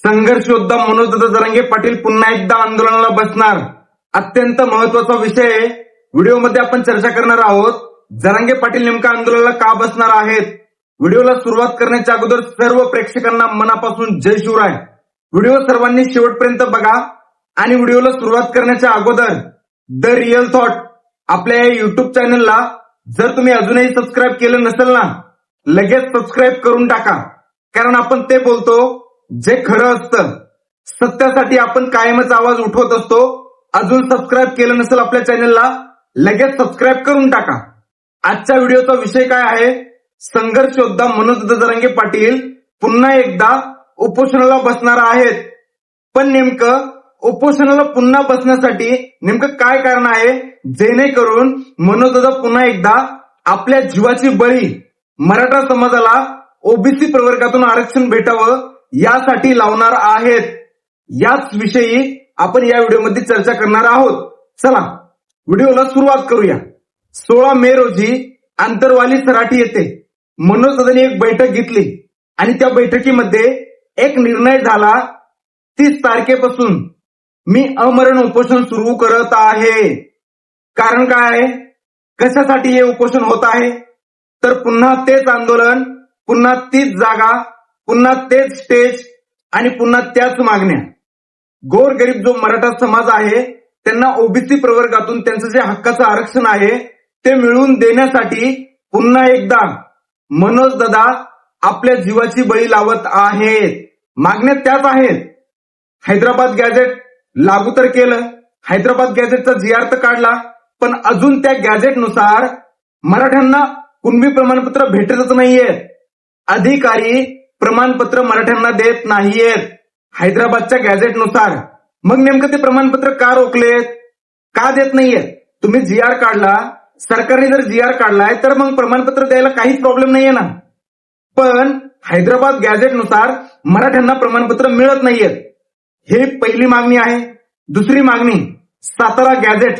संघर्ष योद्धा मनोजदादा जरांगे पाटील पुन्हा एकदा आंदोलनाला बसणार. अत्यंत महत्वाचा विषय व्हिडिओमध्ये आपण चर्चा करणार आहोत. जरांगे पाटील नेमका आंदोलनाला का बसणार आहेत? व्हिडिओला सुरुवात करण्याच्या अगोदर सर्व प्रेक्षकांना मनापासून जय शिवराय. व्हिडिओ सर्वांनी शेवटपर्यंत बघा आणि व्हिडिओला सुरुवात करण्याच्या अगोदर द रिअल थॉट आपल्या या युट्यूब चॅनलला जर तुम्ही अजूनही सबस्क्राईब केलं नसेल ना, लगेच सबस्क्राईब करून टाका. कारण आपण ते बोलतो जे खरं असतं. सत्यासाठी आपण कायमच आवाज उठवत असतो. अजून सबस्क्राईब केलं नसेल आपल्या चॅनलला, लगेच सबस्क्राईब करून टाका. आजच्या व्हिडिओचा विषय काय आहे? संघर्ष योद्धा मनोजदादा जरांगे पाटील पुन्हा एकदा उपोषणाला बसणार आहेत. पण नेमकं उपोषणाला पुन्हा बसण्यासाठी नेमकं काय कारण आहे, जेणेकरून मनोजदादा पुन्हा एकदा आपल्या जीवाची बळी मराठा समाजाला ओबीसी प्रवर्गातून आरक्षण भेटावं यासाठी लावणार आहेत? याच विषयी आपण या व्हिडिओमध्ये चर्चा करणार आहोत. चला व्हिडिओला सुरुवात करूया. 16 मे रोजी आंतरवाली सराठी येथे मनोजदादांनी एक बैठक घेतली आणि त्या बैठकीमध्ये एक निर्णय झाला. 30 तारखेपासून मी अमरण उपोषण सुरू करत आहे. कारण काय आहे? कशासाठी हे उपोषण होत आहे? तर पुन्हा तेच आंदोलन, पुन्हा तीच जागा, पुन्हा तेच स्टेज आणि पुन्हा त्याच मागण्या. गोरगरीब जो मराठा समाज आहे त्यांना ओबीसी प्रवर्गातून त्यांचं जे हक्काचं आरक्षण आहे ते मिळवून देण्यासाठी पुन्हा एकदा मनोजदादा आपल्या जीवाची बळी लावत आहेत. मागण्या त्याच आहेत. हैदराबाद गॅझेट लागू तर केलं, हैदराबाद गॅझेटचा GR तर काढला, पण अजून त्या गॅझेटनुसार मराठ्यांना कुणबी प्रमाणपत्र भेटतच नाहीये. अधिकारी प्रमाणपत्र मराठ्यांना देत नाहीयेत हैदराबादच्या गॅझेटनुसार. मग नेमकं ते प्रमाणपत्र का रोखलेत, का देत नाहीयेत? तुम्ही GR काढला, सरकारने जर GR काढलाय तर मग प्रमाणपत्र द्यायला काहीच प्रॉब्लेम नाहीये ना. पण हैदराबाद गॅझेटनुसार मराठ्यांना प्रमाणपत्र मिळत नाहीयेत. ही पहिली मागणी आहे. दुसरी मागणी, सातारा गॅझेट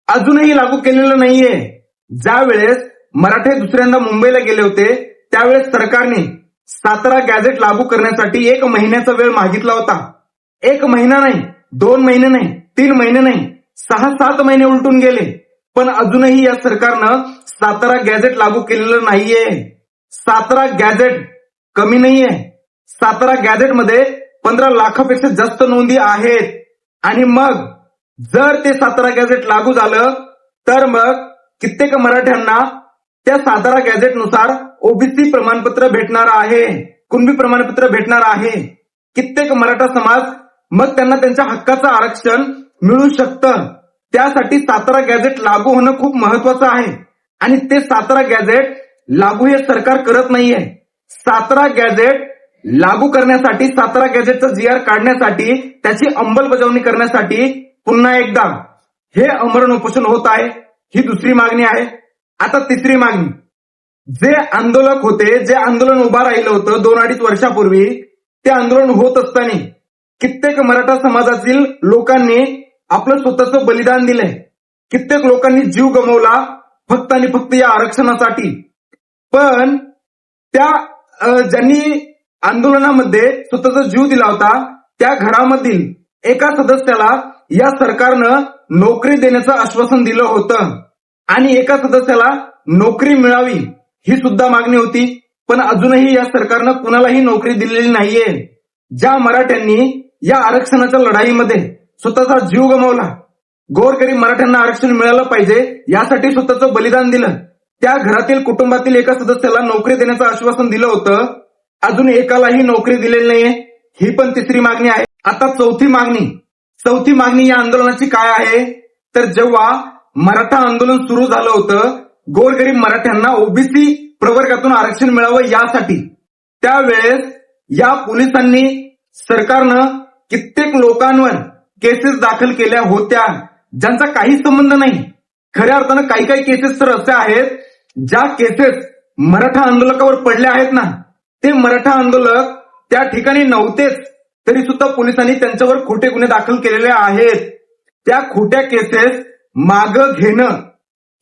अजूनही लागू केलेलं नाहीये. ज्या वेळेस मराठे दुसऱ्यांदा मुंबईला गेले होते त्यावेळेस सरकारने सातारा गॅझेट लागू करण्यासाठी 1 महिन्याचा वेळ मागितला होता. 1 महिना नाही, 2 महिने नाही, 3 महिने नाही, 6-7 महिने उलटून गेले. पण अजूनही या सरकारनं सातारा गॅझेट लागू केलेलं नाहीये. सातारा गॅझेट कमी नाहीये. सातारा गॅझेटमध्ये 15 लाखापेक्षा जास्त नोंदी आहेत. आणि मग जर ते सातारा गॅझेट लागू झालं तर मग कित्येक मराठ्यांना त्या सातारा गॅझेटनुसार ओबीसी प्रमाणपत्र भेटणार आहे, कुणबी प्रमाणपत्र भेटणार आहे. कित्येक मराठा समाज मग त्यांना त्यांच्या हक्काचं आरक्षण मिळू शकतं. त्यासाठी सातारा गॅझेट लागू होणं खूप महत्वाचं आहे. आणि ते सातारा गॅझेट लागू हे सरकार करत नाहीये. सातारा गॅझेट लागू करण्यासाठी, सातारा गॅझेटचा GR काढण्यासाठी, त्याची अंमलबजावणी करण्यासाठी पुन्हा एकदा हे अमरण उपोषण होत आहे. ही दुसरी मागणी आहे. आता तिसरी मागणी, जे आंदोलक होते, जे आंदोलन उभा राहिलं होतं 2-2.5 वर्षापूर्वी, ते आंदोलन होत असताना कित्येक मराठा समाजातील लोकांनी आपलं स्वतःचं बलिदान दिलंय. कित्येक लोकांनी जीव गमावला फक्त आणि फक्त या आरक्षणासाठी. पण त्या ज्यांनी आंदोलनामध्ये स्वतःचा जीव दिला होता त्या घरामधील एका सदस्याला या सरकारनं नोकरी देण्याचं आश्वासन दिलं होतं आणि एका सदस्याला नोकरी मिळावी ही सुद्धा मागणी होती. पण अजूनही या सरकारनं कुणालाही नोकरी दिलेली नाहीये. ज्या मराठ्यांनी या आरक्षणाच्या लढाईमध्ये स्वतःचा जीव गमावला, गोरगरीब मराठ्यांना आरक्षण मिळालं पाहिजे यासाठी स्वतःचं बलिदान दिलं, त्या घरातील कुटुंबातील एका सदस्याला नोकरी देण्याचं आश्वासन दिलं होतं. अजून एकालाही नोकरी दिलेली नाहीये. ही पण तिसरी मागणी आहे. आता चौथी मागणी या आंदोलनाची काय आहे? तर जेव्हा मराठा आंदोलन सुरू झालं होतं गोरगरीब मराठ्यांना ओबीसी प्रवर्गातून आरक्षण मिळावं यासाठी, त्यावेळेस या पोलिसांनी, सरकारनं कित्येक लोकांवर केसेस दाखल केल्या होत्या ज्यांचा काही संबंध नाही. खऱ्या अर्थानं काही केसेस तर असे आहेत ज्या केसेस मराठा आंदोलकावर पडल्या आहेत ना, ते मराठा आंदोलक त्या ठिकाणी नव्हतेच तरी सुद्धा पोलिसांनी त्यांच्यावर खोटे गुन्हे दाखल केलेले आहेत. त्या खोट्या केसेस मागं घेणं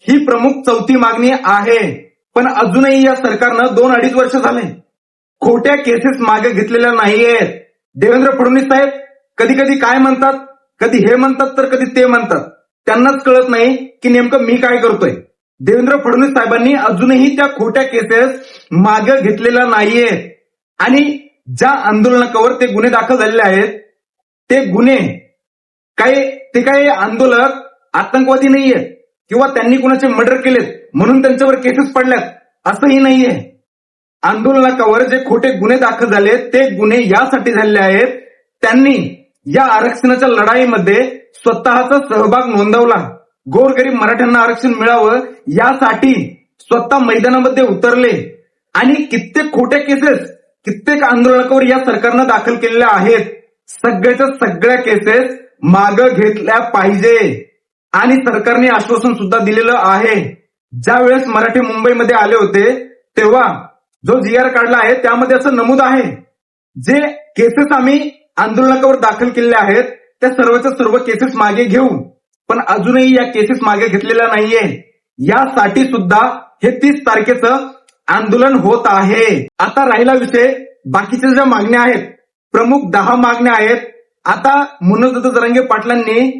ही प्रमुख चौथी मागणी आहे. पण अजूनही या सरकारनं 2-2.5 वर्ष झाले खोट्या केसेस मागे घेतलेल्या नाहीयेत. देवेंद्र फडणवीस साहेब कधी कधी काय म्हणतात, कधी हे म्हणतात तर कधी ते म्हणतात. त्यांनाच कळत नाही की नेमकं मी काय करतोय. देवेंद्र फडणवीस साहेबांनी अजूनही त्या खोट्या केसेस मागे घेतलेल्या नाहीये आणि ज्या आंदोलनावर ते गुन्हे दाखल झालेले आहेत ते गुन्हे काही आंदोलक आतंकवादी नाहीये किंवा त्यांनी कुणाचे मर्डर केलेत म्हणून त्यांच्यावर केसेस पडल्यात असंही नाहीये. आंदोलनावर जे खोटे गुन्हे दाखल झाले ते गुन्हे यासाठी झालेले आहेत, त्यांनी या आरक्षणाच्या लढाईमध्ये स्वतःचा सहभाग नोंदवला. गोरगरीब मराठ्यांना आरक्षण मिळावं यासाठी स्वतः मैदानामध्ये उतरले आणि कित्येक खोट्या केसेस कित्येक आंदोलनावर या सरकारनं दाखल केलेल्या आहेत. सगळ्याच्या सगळ्या केसेस मागे घेतल्या पाहिजे आणि सरकारने आश्वासन सुद्धा दिलेलं आहे. ज्या वेळेस मराठे मुंबईमध्ये आले होते तेव्हा जो GR काढला आहे त्यामध्ये असं नमूद आहे जे केसेस आम्ही आंदोलनावर दाखल केलेल्या आहेत त्या सर्वच्या सर्व केसेस मागे घेऊ, पण अजूनही या केसेस मागे घेतलेल्या नाहीये. यासाठी सुद्धा हे 30 तारखेचं आंदोलन होत आहे. आता राहिला विषय बाकीच्या ज्या मागण्या आहेत, प्रमुख 10 मागण्या आहेत. आता मनोजदादा जरांगे पाटलांनी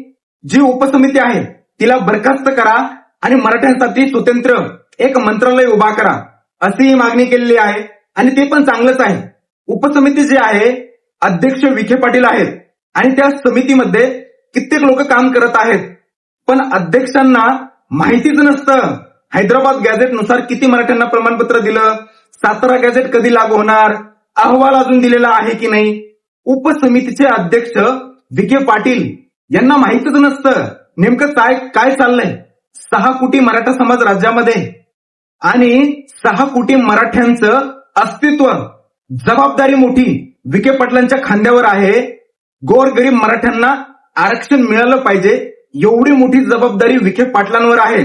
जी उपसमिती आहे तिला बरखास्त करा आणि मराठ्यांसाठी स्वतंत्र एक मंत्रालय उभा करा अशी ही मागणी केलेली आहे आणि ते पण चांगलंच आहे. उपसमिती जी आहे अध्यक्ष विखे पाटील आहेत आणि त्या समितीमध्ये कित्येक लोक काम करत आहेत, पण अध्यक्षांना माहितीच नसतं हैदराबाद गॅझेटनुसार किती मराठ्यांना प्रमाणपत्र दिलं, सातारा गॅझेट कधी लागू होणार, अहवाल अजून दिलेला आहे की नाही. उपसमितीचे अध्यक्ष विखे पाटील यांना माहितीच नसतं नेमकं काय चाललंय. 6 कोटी मराठा समाज राज्यामध्ये आणि 6 कोटी मराठ्यांचं अस्तित्व, जबाबदारी मोठी विखे पाटलांच्या खांद्यावर आहे. गोरगरीब मराठ्यांना आरक्षण मिळालं पाहिजे एवढी मोठी जबाबदारी विखे पाटलांवर आहे,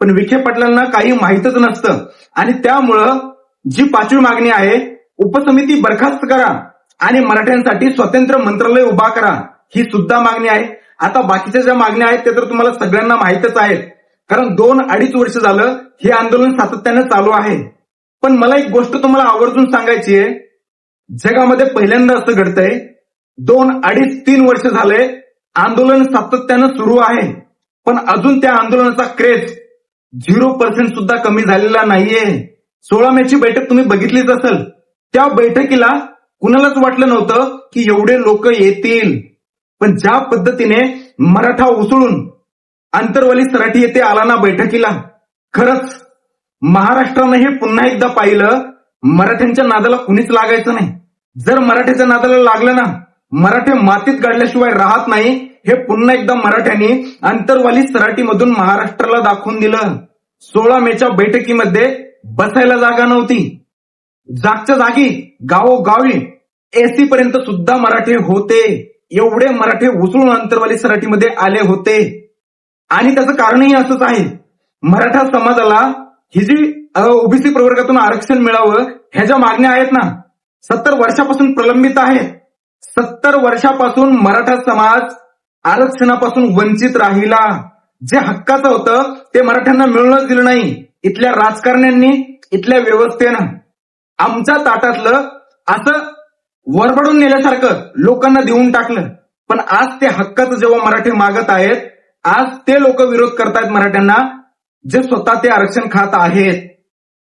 पण विखे पाटलांना काही माहीतच नसतं आणि त्यामुळं जी 5वी मागणी आहे उपसमिती बरखास्त करा आणि मराठ्यांसाठी स्वतंत्र मंत्रालय उभा करा ही सुद्धा मागणी आहे. आता बाकीच्या ज्या मागण्या आहेत ते तर तुम्हाला सगळ्यांना माहीतच आहेत, कारण 2-2.5 वर्ष झालं हे आंदोलन सातत्याने चालू आहे. पण मला एक गोष्ट तुम्हाला आवर्जून सांगायची आहे, जगामध्ये पहिल्यांदा असं घडतंय 2-2.5-3 वर्ष झाले आंदोलन सातत्यानं सुरू आहे, पण अजून त्या आंदोलनाचा क्रेज 0% सुद्धा कमी झालेला नाहीये. 16 मेची बैठक तुम्ही बघितलीच असेल. त्या बैठकीला कुणालाच वाटलं नव्हतं की एवढे लोक येतील, पण ज्या पद्धतीने मराठा उसळून आंतरवाली सराठी येथे आला ना बैठकीला, खरंच महाराष्ट्रानं हे पुन्हा एकदा पाहिलं मराठ्यांच्या नादाला कुणीच लागायचं नाही. जर मराठ्याच्या नादाला लागलं ना, मराठे मातीत गाडल्याशिवाय राहत नाही हे पुन्हा एकदा मराठ्यांनी आंतरवाली सराटीमधून महाराष्ट्राला दाखवून दिलं. 16 मेच्या बैठकीमध्ये बसायला जागा नव्हती, जागच्या जागी गावोगावी AC पर्यंत सुद्धा मराठे होते. एवढे मराठे उसळून आंतरवाली सराटीमध्ये आले होते आणि त्याचं कारणही असंच आहे. मराठा समाजाला ही जी ओबीसी प्रवर्गातून आरक्षण मिळावं ह्या ज्या मागण्या आहेत ना 70 वर्षापासून प्रलंबित आहेत. 70 वर्षापासून मराठा समाज आरक्षणापासून वंचित राहिला. जे हक्काचं होतं ते मराठ्यांना मिळूनच दिलं नाही. इथल्या राजकारण्यांनी, इथल्या व्यवस्थेनं आमच्या ताटातलं असं वरबडून नेल्यासारखं लोकांना देऊन टाकलं. पण आज ते हक्काचं जेव्हा मराठी मागत आहेत, आज ते लोक विरोध करतायत मराठ्यांना जे स्वतः ते आरक्षण खात आहेत.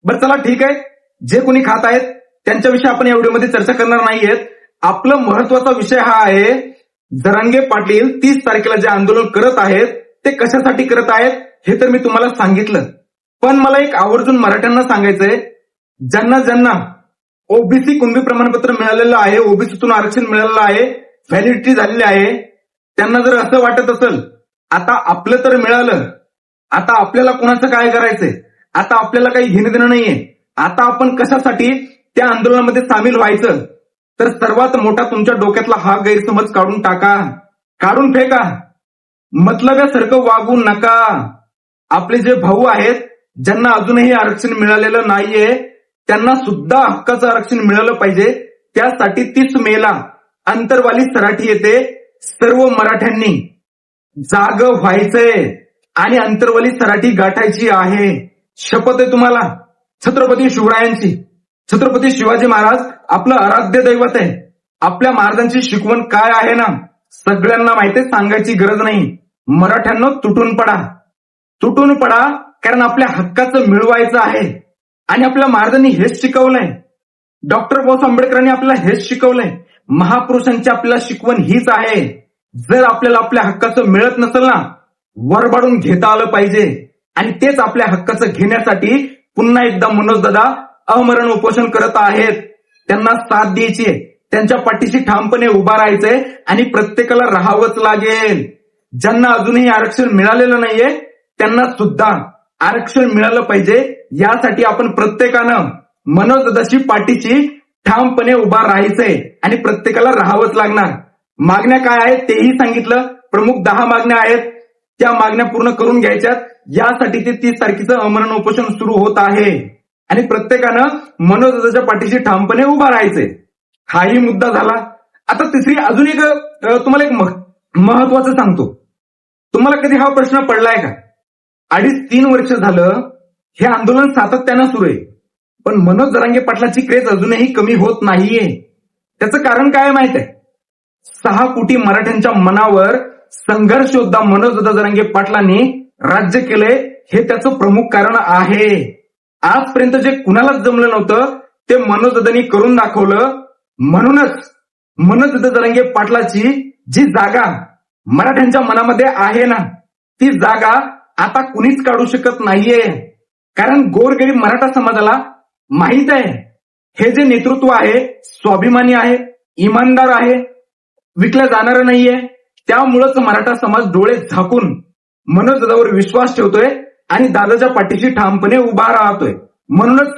बरं चला ठीक आहे, जे कोणी खात आहेत त्यांच्याविषयी आपण या व्हिडिओमध्ये चर्चा करणार नाहीयेत. आपला महत्वाचा विषय हा आहे, जरांगे पाटील 30 तारखेला जे आंदोलन करत आहेत ते कशासाठी करत आहेत हे तर मी तुम्हाला सांगितलं. पण मला एक आवर्जून मराठ्यांना सांगायचंय, ज्यांना ज्यांना ओबीसी कुणबी प्रमाणपत्र मिळालेलं आहे, ओबीसीतून आरक्षण मिळालेलं आहे, व्हॅलिडिटी झालेली आहे, त्यांना जर असं वाटत असेल आता आपलं तर मिळालं, आता आपल्याला कुणाचं काय करायचंय, आता आपल्याला काही घेणं देणं नाहीये, आता आपण कशासाठी त्या आंदोलनामध्ये सामील व्हायचं, तर सर्वात मोठा तुमच्या डोक्यातला हा गैरसमज काढून टाका, काढून फेका. मतलब्यासारखं वागू नका. आपले जे भाऊ आहेत ज्यांना अजूनही आरक्षण मिळालेलं नाहीये त्यांना सुद्धा हक्काचं आरक्षण मिळालं पाहिजे. त्यासाठी 30 मेला आंतरवाली सराठी येथे सर्व मराठ्यांनी जागं व्हायचंय आणि आंतरवाली सराठी गाठायची आहे. शपथ आहे तुम्हाला छत्रपती शिवरायांची. छत्रपती शिवाजी महाराज आपलं आराध्य दैवत आहे. आपल्या महाराजांची शिकवण काय आहे ना, सगळ्यांना माहिती, सांगायची गरज नाही. मराठ्यांनो, तुटून पडा, तुटून पडा, कारण आपल्या हक्काचं मिळवायचं आहे. आणि आपल्या महाराजांनी हेच शिकवलंय. डॉक्टर बाबासाहेब आंबेडकरांनी आपल्याला हेच शिकवलंय. महापुरुषांची आपल्याला शिकवण हीच आहे. जर आपल्याला आपल्या हक्काचं मिळत नसेल ना, वरबाडून घेता आलं पाहिजे. आणि तेच आपल्या हक्काचं घेण्यासाठी पुन्हा एकदा मनोजदादा अमरण उपोषण करत आहेत. त्यांना साथ द्यायची, त्यांच्या पाठीशी ठामपणे उभा राहायचंय आणि प्रत्येकाला राहावंच लागेल. ज्यांना अजूनही आरक्षण मिळालेलं नाहीये त्यांना सुद्धा आरक्षण मिळालं पाहिजे. यासाठी आपण प्रत्येकानं मनोजदादाची पाठीशी ठामपणे उभा राहायचंय आणि प्रत्येकाला राहावंच लागणार. मागण्या काय आहेत तेही सांगितलं. प्रमुख 10 मागण्या आहेत, त्या मागण्या पूर्ण करून घ्यायच्यात. यासाठी ते 30 तारखेचं अमरण उपोषण सुरू होत आहे आणि प्रत्येकानं मनोजदादाच्या पाठीशी ठामपणे उभा राहायचंय. हाही मुद्दा झाला. आता तिसरी अजून एक तुम्हाला एक महत्वाचं सांगतो. तुम्हाला कधी हा प्रश्न पडलाय का? 2.5-3 वर्ष झालं हे आंदोलन सातत्यानं सुरू आहे, पण मनोज जरांगे पाटलाची क्रेज अजूनही कमी होत नाहीये. त्याचं कारण काय माहित आहे? 6 कोटी मराठ्यांच्या मनावर संघर्ष योद्धा मनोजदादा जरांगे पाटलांनी राज्य केलंय, हे त्याचं प्रमुख कारण आहे. आजपर्यंत जे कुणालाच जमलं नव्हतं ते मनोजदादांनी करून दाखवलं. म्हणूनच मनोजदादा जरांगे पाटलाची जी जागा मराठ्यांच्या मनामध्ये आहे ना, ती जागा आता कुणीच काढू शकत नाहीये. कारण गोरगरीब मराठा समाजाला माहित आहे हे जे नेतृत्व आहे स्वाभिमानी आहे, इमानदार आहे, विकल्या जाणार नाहीये. त्यामुळेच मराठा समाज डोळे झाकून मनोजदादावर विश्वास ठेवतोय आणि दादाच्या पाठीशी ठामपणे उभा राहतोय. म्हणूनच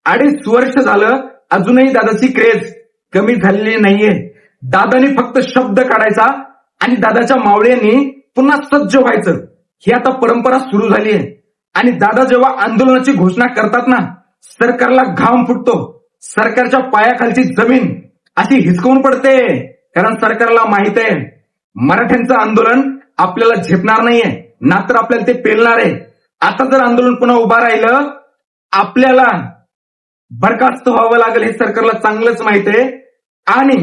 2.5 वर्ष झालं अजूनही दादाची क्रेज कमी झालेली नाहीये. दादानी फक्त शब्द काढायचा आणि दादाच्या मावळ्यांनी पुन्हा सज्ज व्हायचं, ही आता परंपरा सुरू झाली आहे. आणि दादा जेव्हा आंदोलनाची घोषणा करतात ना, सरकारला घाम फुटतो. सरकारच्या पायाखालची जमीन अशी हिसकवून पडते. कारण सरकारला माहित आहे मराठ्यांचं आंदोलन आपल्याला झेपणार नाहीये, ना तर आपल्याला ते पेलणार आहे. आता जर आंदोलन पुन्हा उभा राहिलं आपल्याला बरखास्त व्हावं लागेल, हे सरकारला चांगलंच माहित आहे. आणि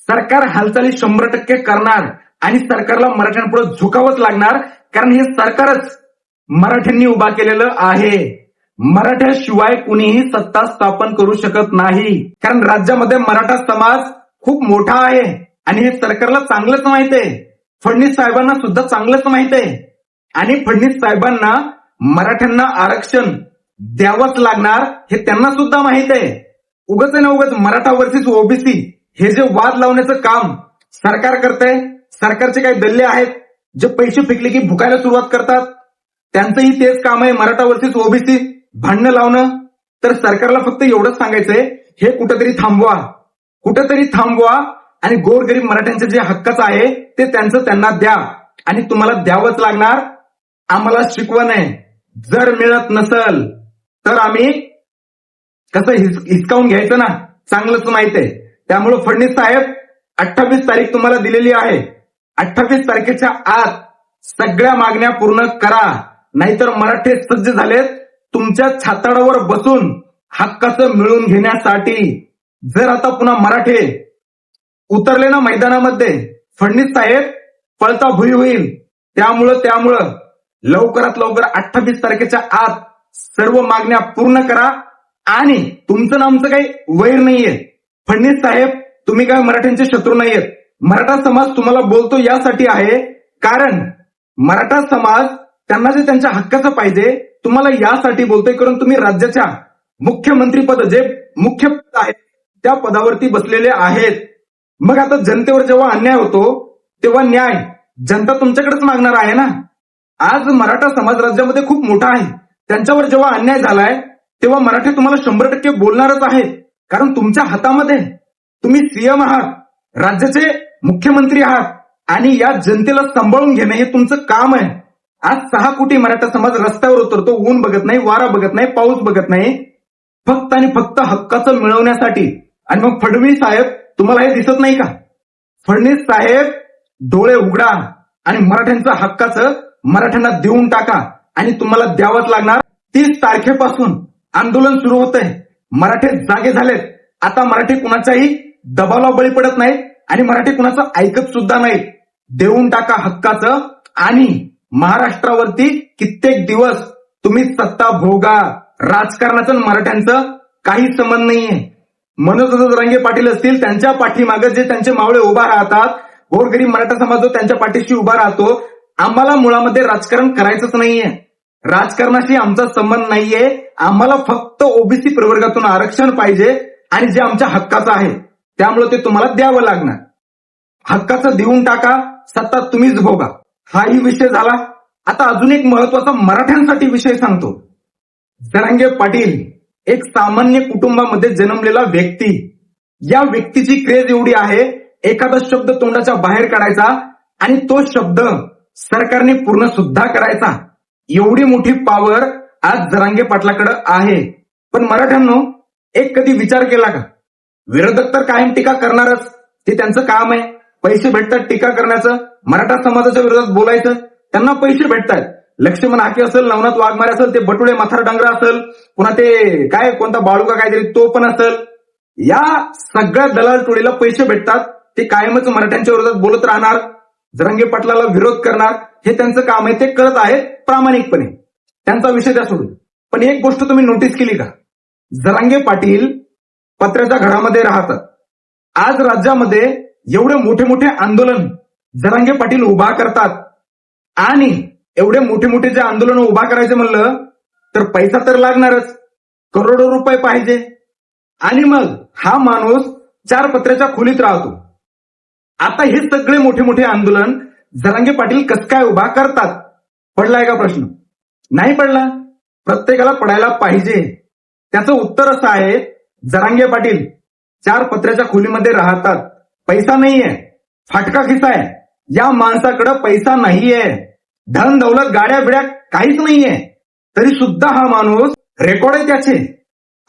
सरकार हालचाली 100% करणार आणि सरकारला मराठ्यांपुढे झुकावंच लागणार. कारण हे सरकारच मराठ्यांनी उभा केलेलं आहे. मराठ्याशिवाय कुणीही सत्ता स्थापन करू शकत नाही. कारण राज्यामध्ये मराठा समाज खूप मोठा आहे आणि हे सरकारला चांगलंच माहित आहे. फडणवीस साहेबांना सुद्धा चांगलंच माहित आहे. आणि फडणवीस साहेबांना मराठ्यांना आरक्षण द्यावंच लागणार हे त्यांना सुद्धा माहित आहे. उगाच ना उगाच मराठा वर्सेस ओबीसी हे जे वाद लावण्याचं काम सरकार करतंय, सरकारचे काही दल्ले आहेत जे पैसे फेकले की भुकायला सुरुवात करतात, त्यांचंही तेच काम आहे, मराठा वर्सेस ओबीसी भांडणं लावणं. तर सरकारला फक्त एवढंच सांगायचंय, हे कुठेतरी थांबवा, कुठेतरी थांबवा आणि गोरगरीब मराठ्यांचे जे हक्काचं आहे ते त्यांचं त्यांना द्या. आणि तुम्हाला द्यावंच लागणार. आम्हाला शिकवण आहे, जर मिळत नसल तर आम्ही कसं हिसकावून घ्यायचं ना, चांगलंच माहित आहे. त्यामुळे फडणवीस साहेब 28 तारीख तुम्हाला दिलेली आहे. 28 तारखेच्या आत सगळ्या मागण्या पूर्ण करा, नाहीतर मराठे सज्ज झालेत तुमच्या छाताडावर बसून हक्काचं मिळवून घेण्यासाठी. जर आता पुन्हा मराठे उतरले ना मैदानामध्ये, फडणवीस साहेब पळता भुई होईल. त्यामुळं लवकरात लवकर 28 तारखेच्या आत सर्व मागण्या पूर्ण करा. आणि तुमचं ना आमचं काही वैर नाहीये. फडणवीस साहेब तुम्ही काय मराठ्यांचे शत्रू नाहीयेत. मराठा समाज तुम्हाला बोलतो यासाठी आहे कारण मराठा समाज त्यांना जे त्यांच्या हक्काचं पाहिजे तुम्हाला यासाठी बोलतोय. कारण तुम्ही राज्याच्या मुख्यमंत्री पद, जे मुख्य पद आहे त्या पदावरती बसलेले आहेत. मग आता जनतेवर जेव्हा अन्याय होतो तेव्हा न्याय जनता तुमच्याकडेच मागणार आहे ना. आज मराठा समाज राज्यामध्ये खूप मोठा आहे. त्यांच्यावर जेव्हा अन्याय झालाय तेव्हा मराठी तुम्हाला 100% बोलणारच आहेत. कारण तुमच्या हातामध्ये तुम्ही सीएम आहात, राज्याचे मुख्यमंत्री आहात आणि या जनतेला सांभाळून घेणं हे तुमचं काम आहे. आज 6 कोटी मराठा समाज रस्त्यावर उतरतो, ऊन बघत नाही, वारा बघत नाही, पाऊस बघत नाही, फक्त आणि फक्त हक्काचं मिळवण्यासाठी. आणि मग फडणवीस साहेब तुम्हाला हे दिसत नाही का? फडणवीस साहेब डोळे उघडा आणि मराठ्यांचं हक्काचं मराठ्यांना देऊन टाका आणि तुम्हाला द्यावंच लागणार. 30 तारखेपासून आंदोलन सुरू होतंय. मराठे जागे झालेत. आता मराठी कुणाच्याही दबावाला बळी पडत नाहीत आणि मराठी कुणाचं ऐकत सुद्धा नाहीत. देऊन टाका हक्काचं आणि महाराष्ट्रावरती कित्येक दिवस तुम्ही सत्ता भोगा. राजकारणाचं आणि मराठ्यांचं काही संबंध नाहीये. मनोज जरांगे पाटील असतील, त्यांच्या पाठीमागे जे त्यांचे मावळे उभा राहतात, गोरगरीब मराठा समाज जो त्यांच्या पाठीशी उभा राहतो, आम्हाला मुळामध्ये राजकारण करायचंच नाहीये. राजकारणाशी आमचा संबंध नाहीये. आम्हाला फक्त ओबीसी प्रवर्गातून आरक्षण पाहिजे आणि जे आमच्या हक्काचं आहे त्यामुळे ते तुम्हाला द्यावं लागणार. हक्काचं देऊन टाका, सत्ता तुम्हीच भोगा. हाही विषय झाला. आता अजून एक महत्वाचा मराठ्यांसाठी विषय सांगतो. जरांगे पाटील एक सामान्य कुटुंबामध्ये जन्मलेला व्यक्ती. या व्यक्तीची क्रेज एवढी आहे, एखादा शब्द तोंडाच्या बाहेर काढायचा आणि तो शब्द सरकारने पूर्ण सुद्धा करायचा. एवढी मोठी पॉवर आज जरांगे पाटलाकडे आहे. पण मराठ्यांनो, एक कधी विचार केला का? विरोधक तर कायम टीका करणारच, ते त्यांचं काम आहे. पैसे भेटतात टीका करण्याचं, मराठा समाजाच्या विरोधात बोलायचं, त्यांना पैसे भेटतात. लक्ष्मण हाके असेल, नवनाथ वाघमारे असेल, ते बटुळे माथार डांगरा असेल, पुन्हा ते काय कोणता बाळूका काहीतरी तो पण असेल, या सगळ्या दलाल टोळीला पैसे भेटतात. ते कायमच मराठ्यांच्या विरोधात बोलत राहणार, जरांगे पाटलाला विरोध करणार. हे त्यांचं काम आहे, ते करत आहेत प्रामाणिकपणे. त्यांचा विषय त्या सोडून. पण एक गोष्ट तुम्ही नोटीस केली का? जरांगे पाटील पत्र्याच्या घरामध्ये राहतात. आज राज्यामध्ये एवढे मोठे मोठे आंदोलन जरांगे पाटील उभा करतात आणि एवढे मोठे मोठे जे आंदोलन उभा करायचे म्हणलं तर पैसा तर लागणारच, करोडो रुपये पाहिजे. आणि मग हा माणूस 4 पत्र्याच्या खोलीत राहतो. आता हे सगळे मोठे मोठे आंदोलन जरांगे पाटील कसं काय उभा करतात? पडलाय का प्रश्न? नाही पडला. प्रत्येकाला पडायला पाहिजे. त्याचं उत्तर असं आहे, जरांगे पाटील 4 पत्र्याच्या खोलीमध्ये राहतात. पैसा नाहीये, फाटका खिसा आहे. या माणसाकडे पैसा नाहीये, धन दौलत गाड्या बिड्या काहीच नाहीये. तरी सुद्धा हा माणूस रेकॉर्ड आहे त्याचे.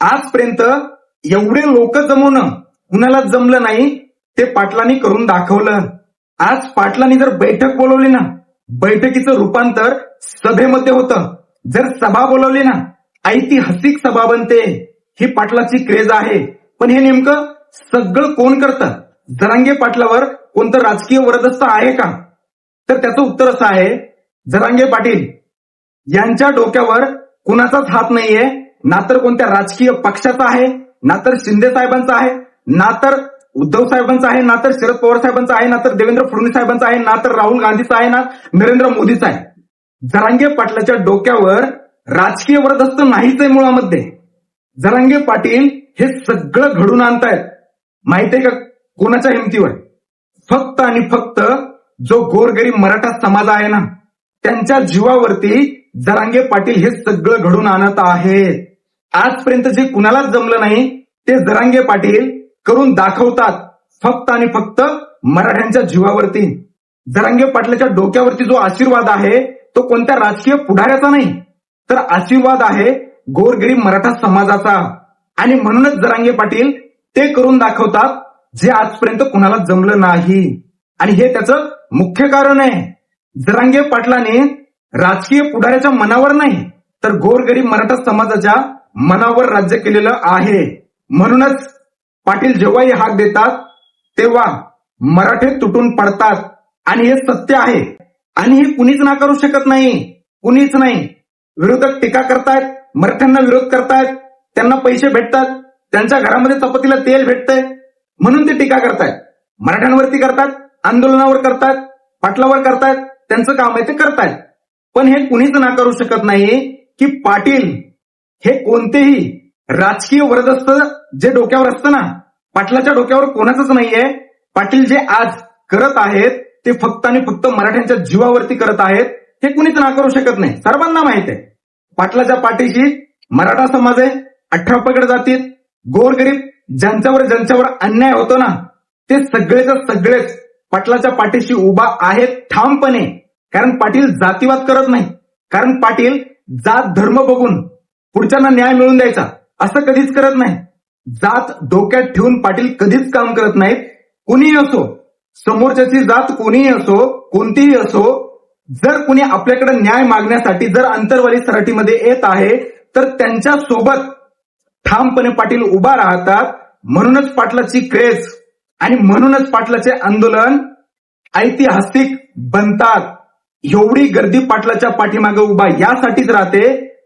आजपर्यंत एवढे लोक जमवणं कुणाला जमलं नाही, ते पाटलांनी करून दाखवलं. आज पाटलांनी जर बैठक बोलवली ना, बैठकीचं रूपांतर सभेमध्ये होतं. जर सभा बोलवली ना, ऐतिहासिक सभा बनते. ही पाटलाची क्रेज आहे. पण हे नेमकं सगळं कोण करतं? जरांगे पाटलावर कोणतं राजकीय वरदस्त आहे का? तर त्याचं उत्तर असं आहे, जरांगे पाटील यांच्या डोक्यावर कुणाचाच हात नाहीये. ना तर कोणत्या राजकीय पक्षाचा आहे, ना तर शिंदे साहेबांचा आहे, ना तर उद्धव साहेबांचा आहे, ना तर शरद पवार साहेबांचा आहे, ना तर देवेंद्र फडणवीस साहेबांचा आहे, ना तर राहुल गांधीचा आहे, ना नरेंद्र मोदीचा आहे. जरांगे पाटलाच्या डोक्यावर राजकीय वरदस्त नाहीच आहे मुळामध्ये. जरांगे पाटील हे सगळं घडून आणतायत माहितीये का कोणाच्या हिमतीवर? फक्त आणि फक्त जो गोरगरीब मराठा समाज आहे ना, त्यांच्या जीवावरती जरांगे पाटील हे सगळं घडून आणत आहेत. आजपर्यंत जे कुणालाच जमलं नाही ते जरांगे पाटील करून दाखवतात, फक्त आणि फक्त मराठ्यांच्या जीवावरती. जरांगे पाटलाच्या डोक्यावरती जो आशीर्वाद आहे तो कोणत्या राजकीय पुढाऱ्याचा नाही, तर आशीर्वाद आहे गोरगरीब मराठा समाजाचा. आणि म्हणूनच जरांगे पाटील ते करून दाखवतात जे आजपर्यंत कुणाला जमलं नाही. आणि हे त्याचं मुख्य कारण आहे. जरांगे पाटलाने राजकीय पुढाऱ्याच्या मनावर नाही, तर गोरगरीब मराठा समाजाच्या मनावर राज्य केलेलं आहे. म्हणूनच पाटील जेव्हाही हाक देतात तेव्हा मराठे तुटून पडतात. आणि हे सत्य आहे. आणि हे कुणीच नाकारू शकत नाही, कुणीच नाही. विरोधक टीका करतायत, मराठ्यांना विरोध करतायत, त्यांना पैसे भेटतात, त्यांच्या घरामध्ये चपातीला तेल भेटतंय म्हणून ते टीका करतायत. मराठ्यांवरती करतात, आंदोलनावर करतात, पाटलावर करतायत, त्यांचं काम आहे ते करतायत. पण हे कुणीच नाकारू शकत नाही की पाटील हे कोणतेही राजकीय वरदस्त जे डोक्यावर असतं ना, पाटलाच्या डोक्यावर कोणाचंच नाहीये. पाटील जे आज करत आहेत ते फक्त आणि फक्त मराठ्यांच्या जीवावरती करत आहेत. हे कुणीच नाकारू शकत नाही. सर्वांना माहित आहे पाटलाच्या पाठीशी मराठा समाज आहे, 18 पगड जातीत, गोरगरीब ज्यांच्यावर अन्याय होतो ना, ते सगळेच सगळेच पाटलाच्या पाठीशी उभा आहेत ठामपणे. कारण पाटील जातीवाद करत नाही. कारण पाटील जात धर्म बघून पुढच्यांना न्याय मिळवून द्यायचा असं कधीच करत नाही. जात डोक्यात ठेवून पाटील कधीच काम करत नाहीत. कुणीही असो, समोरच्याची जात कोणीही असो, कोणतीही असो, जर कुणी आपल्याकडे न्याय मागण्यासाठी जर अंतरवाली सराटीमध्ये येत आहे तर त्यांच्या सोबत ठामपणे पाटील उभा राहतात. म्हणूनच पाटलाची क्रेज आणि म्हणूनच पाटलाचे आंदोलन ऐतिहासिक बनतात. एवढी गर्दी पाटलाच्या पाठीमागे उभा यासाठीच राहते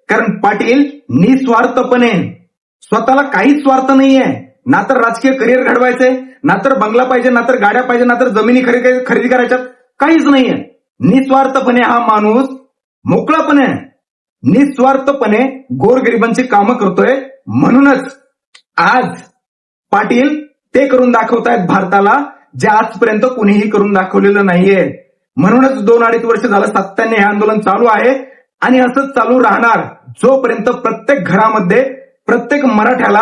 कारण पाटील निस्वार्थपणे, स्वतःला काहीच स्वार्थ नाहीये, ना तर राजकीय करिअर घडवायचंय, ना तर बंगला पाहिजे, ना तर गाड्या पाहिजे, ना तर जमिनी खरेदी करायच्यात, काहीच नाहीये. निस्वार्थपणे हा माणूस मोकळापणे निस्वार्थपणे गोरगरिबांची कामं करतोय. म्हणूनच आज पाटील ते करून दाखवतायत भारताला जे आजपर्यंत कुणीही करून दाखवलेलं नाहीये. म्हणूनच 2-2.5 वर्ष झालं सातत्याने हे आंदोलन चालू आहे आणि असंच चालू राहणार जोपर्यंत प्रत्येक घरामध्ये प्रत्येक मराठ्याला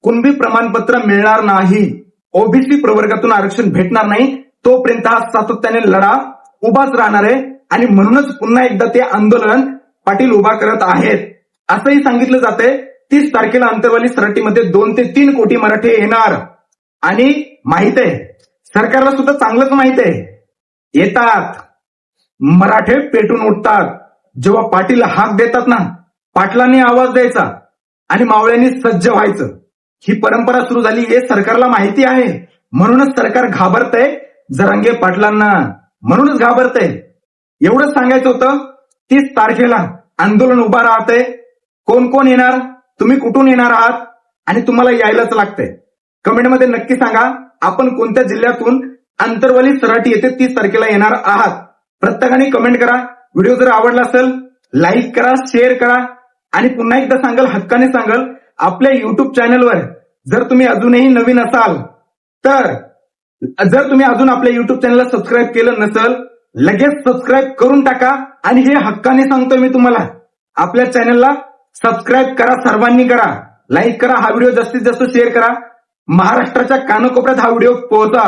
कुणबी प्रमाणपत्र मिळणार नाही, ओबीसी प्रवर्गातून आरक्षण भेटणार नाही, तोपर्यंत हा सातत्याने लढा उभाच राहणार आहे. आणि म्हणूनच पुन्हा एकदा ते आंदोलन पाटील उभा करत आहेत. असंही सांगितलं जातंय 30 तारखेला अंतरवाली सराटीमध्ये 2 ते 3 कोटी मराठी येणार. आणि माहित आहे, सरकारला सुद्धा चांगलंच माहित आहे, येतात मराठे पेटून उठतात. जेव्हा पाटील हाक देतात ना, पाटलांनी आवाज द्यायचा आणि मावळ्यांनी सज्ज व्हायचं. ही परंपरा सुरू झाली हे सरकारला माहिती आहे. म्हणूनच सरकार घाबरतंय जरांगे पाटलांना, म्हणूनच घाबरतंय. एवढंच सांगायचं होतं. 30 तारखेला आंदोलन उभा राहतंय. कोण कोण येणार, तुम्ही कुठून येणार आहात आणि तुम्हाला यायलाच लागतंय. कमेंटमध्ये नक्की सांगा आपण कोणत्या जिल्ह्यातून अंतरवाली सराटी येथे 30 तारखेला येणार आहात. प्रत्येकाने कमेंट करा. व्हिडिओ जर आवडला असेल लाईक करा, शेअर करा आणि पुन्हा एकदा सांगाल, हक्काने सांगाल, आपल्या युट्यूब चॅनलवर जर तुम्ही अजूनही नवीन असाल तर जर तुम्ही अजून आपल्या युट्यूब चॅनलला सबस्क्राईब केलं नसेल लगेच सबस्क्राईब करून टाका. आणि हे हक्काने सांगतोय मी तुम्हाला, आपल्या चॅनलला सबस्क्राईब करा, सर्वांनी करा, लाईक करा, हा व्हिडिओ जास्तीत जास्त शेअर करा. महाराष्ट्राच्या कानाकोपऱ्यात हा व्हिडिओ पोहोचा.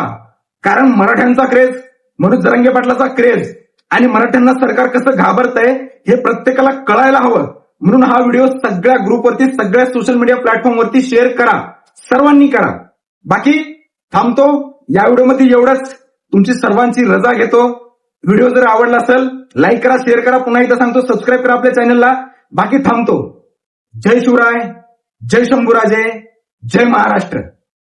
कारण मराठ्यांचा क्रेज म्हणून जरांगे पाटलाचा क्रेज आणि मराठ्यांना सरकार कसं घाबरतंय हे प्रत्येकाला कळायला हवं. म्हणून हा व्हिडिओ सगळ्या ग्रुपवरती, सगळ्या सोशल मीडिया प्लॅटफॉर्मवरती शेअर करा, सर्वांनी करा. बाकी थांबतो या व्हिडिओमध्ये एवढंच. तुमची सर्वांची रजा घेतो. व्हिडिओ जर आवडला असेल लाईक करा, शेअर करा, पुन्हा एकदा सांगतो सबस्क्राईब करा आपल्या चॅनलला. बाकी थांबतो. जय शिवराय, जय शंभूराजे, जय महाराष्ट्र.